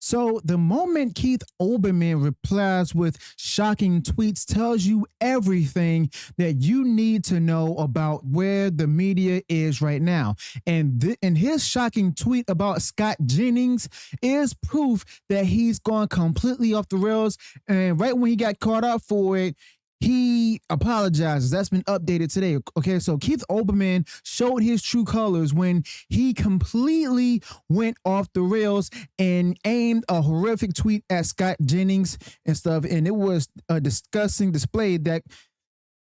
So the moment Keith Olbermann replies with shocking tweets tells you everything that you need to know about where the media is right now. And his shocking tweet about Scott Jennings is proof that he's gone completely off the rails. And right when he got caught up for it, he apologizes. That's been updated today. Okay, so Keith Olbermann showed his true colors when he completely went off the rails and aimed a horrific tweet at Scott Jennings and stuff. And it was a disgusting display that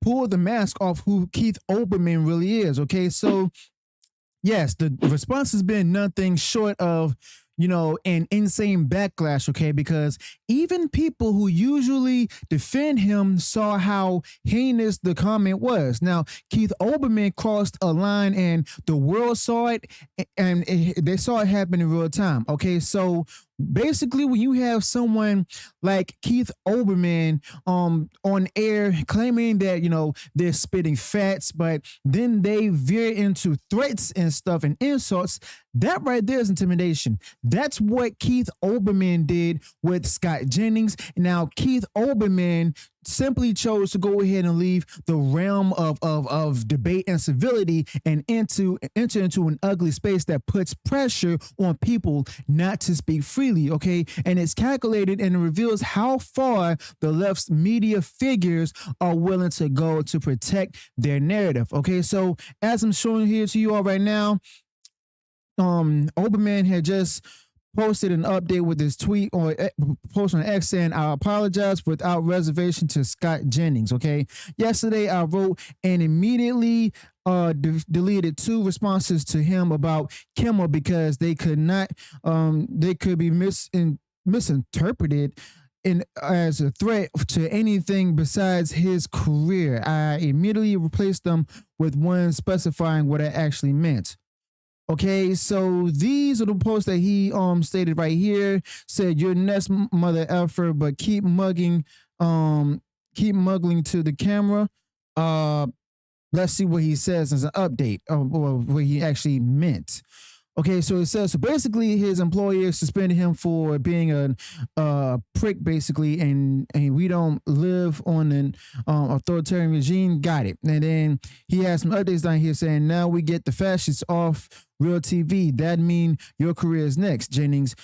pulled the mask off who Keith Olbermann really is. Okay, so yes, the response has been nothing short of an insane backlash, okay? Because even people who usually defend him saw how heinous the comment was. Now, Keith Olbermann crossed a line and the world saw it, and they saw it happen in real time, okay? So basically, when you have someone like Keith Olbermann on air claiming that they're spitting facts, but then they veer into threats and stuff and insults, that right there is intimidation. That's what Keith Olbermann did with Scott Jennings. Now, Keith Olbermann simply chose to go ahead and leave the realm of debate and civility and enter into an ugly space that puts pressure on people not to speak freely, okay? And it's calculated and it reveals how far the left's media figures are willing to go to protect their narrative, okay? So as I'm showing here to you all right now, Olbermann had just posted an update with his tweet or post on X saying, "I apologize without reservation to Scott Jennings." Okay. Yesterday I wrote and immediately deleted 2 responses to him about Kimmel because they could be misinterpreted as a threat to anything besides his career. I immediately replaced them with one specifying what I actually meant. Okay, so these are the posts that he stated right here. Said, "Your next mother effer, but keep mugging to the camera." Let's see what he says as an update or what he actually meant. Okay, so it says, so basically his employer suspended him for being a prick, basically, and we don't live on an authoritarian regime. Got it. And then he has some updates down here saying, "Now we get the fascists off real TV. That mean your career is next, Jennings.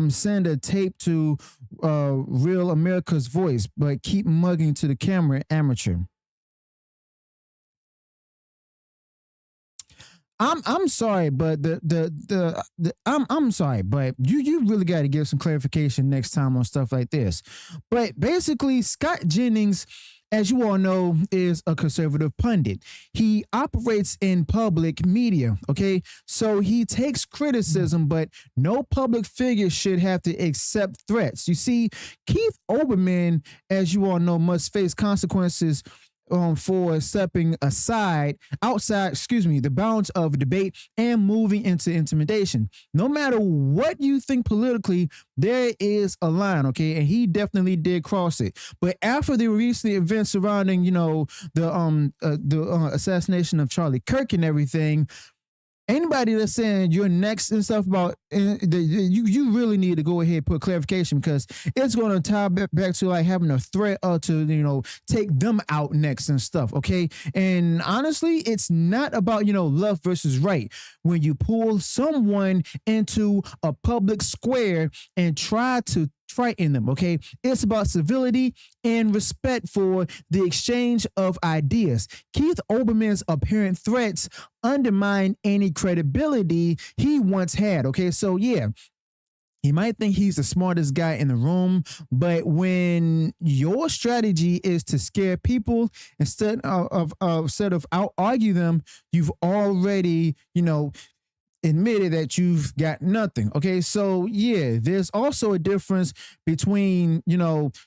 Send a tape to Real America's Voice, but keep mugging to the camera, amateur." I'm sorry, but I'm sorry, but you really got to give some clarification next time on stuff like this. But basically, Scott Jennings, as you all know, is a conservative pundit. He operates in public media, okay? So he takes criticism, but no public figure should have to accept threats. You see, Keith Olbermann, as you all know, must face consequences for stepping outside the bounds of debate and moving into intimidation. No matter what you think politically, there is a line, okay? And he definitely did cross it. But after the recent events surrounding, the assassination of Charlie Kirk and everything, anybody that's saying you're next and stuff about you really need to go ahead and put clarification, because it's going to tie back to like having a threat to take them out next and stuff, okay? And honestly, it's not about left versus right. When you pull someone into a public square and try to frighten them, okay? It's about civility and respect for the exchange of ideas. Keith Olbermann's apparent threats undermine any credibility he once had, okay? So yeah, he might think he's the smartest guy in the room, but when your strategy is to scare people instead of out argue them, you've already, admitted that you've got nothing. Okay, so yeah, there's also a difference between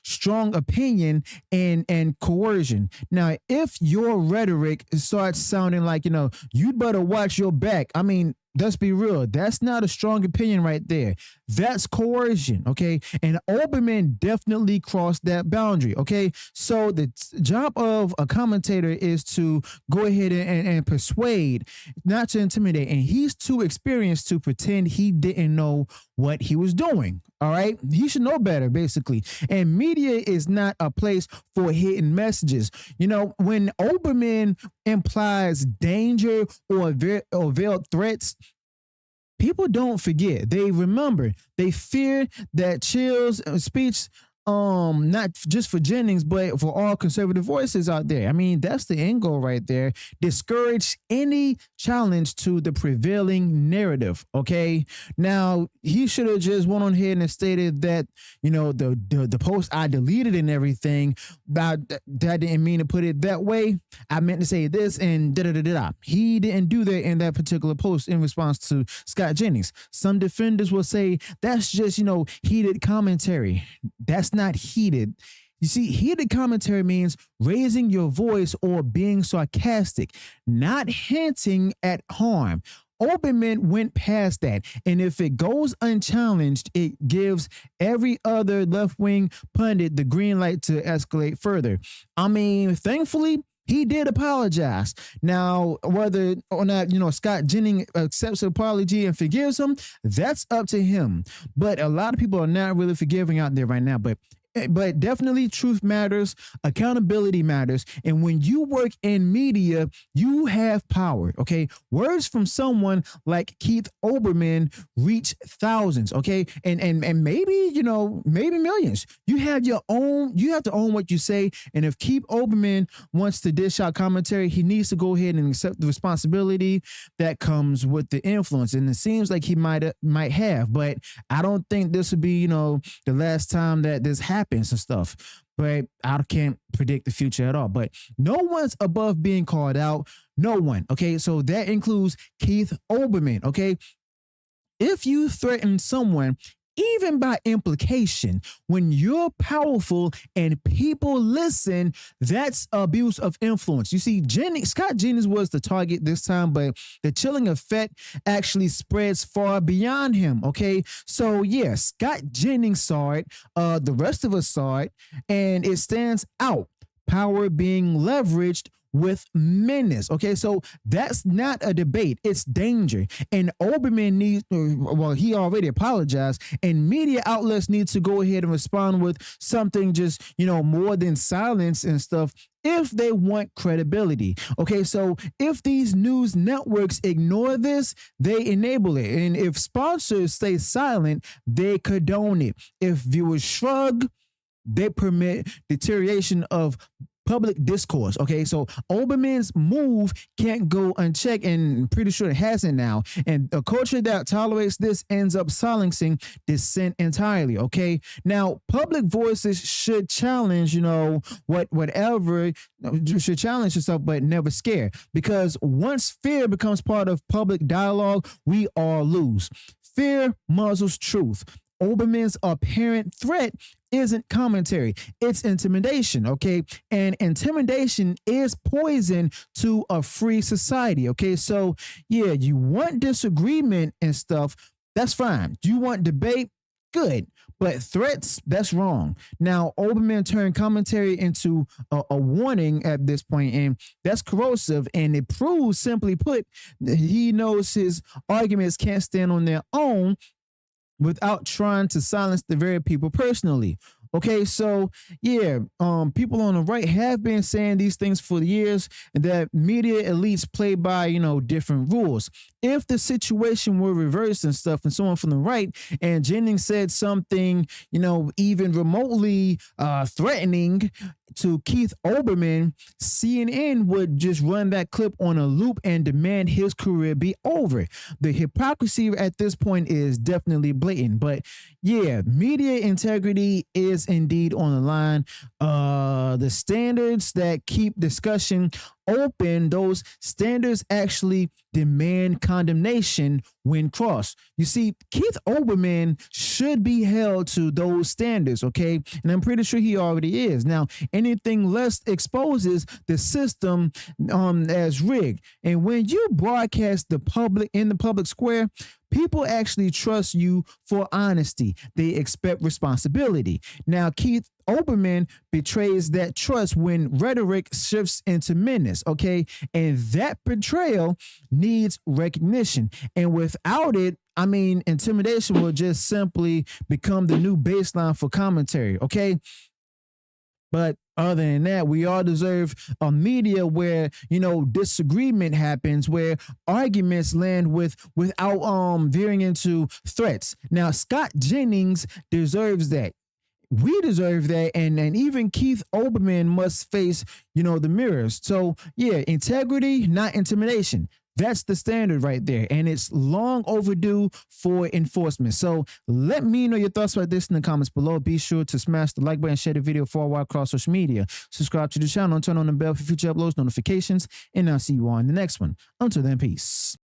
strong opinion and coercion. Now, if your rhetoric starts sounding like you'd better watch your back, I mean, let's be real. That's not a strong opinion right there. That's coercion, okay? And Olbermann definitely crossed that boundary, okay? So the job of a commentator is to go ahead and persuade, not to intimidate. And he's too experienced to pretend he didn't know what he was doing, all right? He should know better, basically. And media is not a place for hidden messages. You know, when Olbermann implies danger or veiled threats, people don't forget. They remember. They fear that Chill's speech, not just for Jennings, but for all conservative voices out there. I mean, that's the end goal right there. Discourage any challenge to the prevailing narrative. Okay. Now, he should have just went on ahead and stated that, you know, the post I deleted and everything, that didn't mean to put it that way. I meant to say this and da da da da. He didn't do that in that particular post in response to Scott Jennings. Some defenders will say that's just, you know, heated commentary. That's not heated. You see, heated commentary means raising your voice or being sarcastic, not hinting at harm. Olbermann went past that. And if it goes unchallenged, it gives every other left-wing pundit the green light to escalate further. I mean, thankfully, he did apologize. Now, whether or not, you know, Scott Jennings accepts the apology and forgives him, that's up to him. But a lot of people are not really forgiving out there right now. But definitely truth matters, accountability matters. And when you work in media, you have power, okay? Words from someone like Keith Olbermann reach thousands, okay? And maybe, you know, maybe millions. You have your own, you have to own what you say. And if Keith Olbermann wants to dish out commentary, he needs to go ahead and accept the responsibility that comes with the influence. And it seems like he might have, but I don't think this would be, you know, the last time that this happens and stuff. But I can't predict the future at all. But no one's above being called out. No one. Okay. So that includes Keith Olbermann. Okay. If you threaten someone, even by implication, when you're powerful and people listen, that's abuse of influence. You see, Scott Jennings was the target this time, but the chilling effect actually spreads far beyond him. Okay. So yeah, Scott Jennings saw it. The rest of us saw it, and it stands out. Power being leveraged with menace. Okay, so that's not a debate. It's danger. And Olbermann needs, well, he already apologized, and media outlets need to go ahead and respond with something just, you know, more than silence and stuff if they want credibility. Okay, so if these news networks ignore this, they enable it. And if sponsors stay silent, they condone it. If viewers shrug, they permit deterioration of public discourse. Okay, so Olbermann's move can't go unchecked, and I'm pretty sure it hasn't now. And a culture that tolerates this ends up silencing dissent entirely. Okay, now public voices should challenge, you know, whatever should challenge yourself, but never scare, because once fear becomes part of public dialogue, we all lose. Fear muzzles truth. Olbermann's apparent threat isn't commentary, it's intimidation, okay? And intimidation is poison to a free society, okay? So, yeah, you want disagreement and stuff, that's fine. You want debate, good. But threats, that's wrong. Now, Olbermann turned commentary into a warning at this point, and that's corrosive, and it proves, simply put, that he knows his arguments can't stand on their own without trying to silence the very people personally. Okay, so yeah, people on the right have been saying these things for years, and that media elites play by, you know, different rules. If the situation were reversed and stuff, and someone from the right and Jennings said something, you know, even remotely threatening to Keith Olbermann, CNN would just run that clip on a loop and demand his career be over. The hypocrisy at this point is definitely blatant. But yeah, media integrity is indeed on the line. The standards that keep discussion open, those standards actually demand condemnation when crossed. You see, Keith Olbermann should be held to those standards, okay? And I'm pretty sure he already is. Now, anything less exposes the system as rigged. And when you broadcast the public in the public square, people actually trust you for honesty. They expect responsibility. Now, Keith Olbermann betrays that trust when rhetoric shifts into menace, okay? And that betrayal needs recognition. And without it, I mean, intimidation will just simply become the new baseline for commentary, okay? But other than that, we all deserve a media where, you know, disagreement happens, where arguments land without veering into threats. Now, Scott Jennings deserves that. We deserve that, and even Keith Olbermann must face, you know, the mirrors. So yeah, integrity, not intimidation. That's the standard right there, and it's long overdue for enforcement. So let me know your thoughts about this in the comments below. Be sure to smash the like button, share the video far wide across social media. Subscribe to the channel and turn on the bell for future uploads, notifications, and I'll see you on the next one. Until then, peace.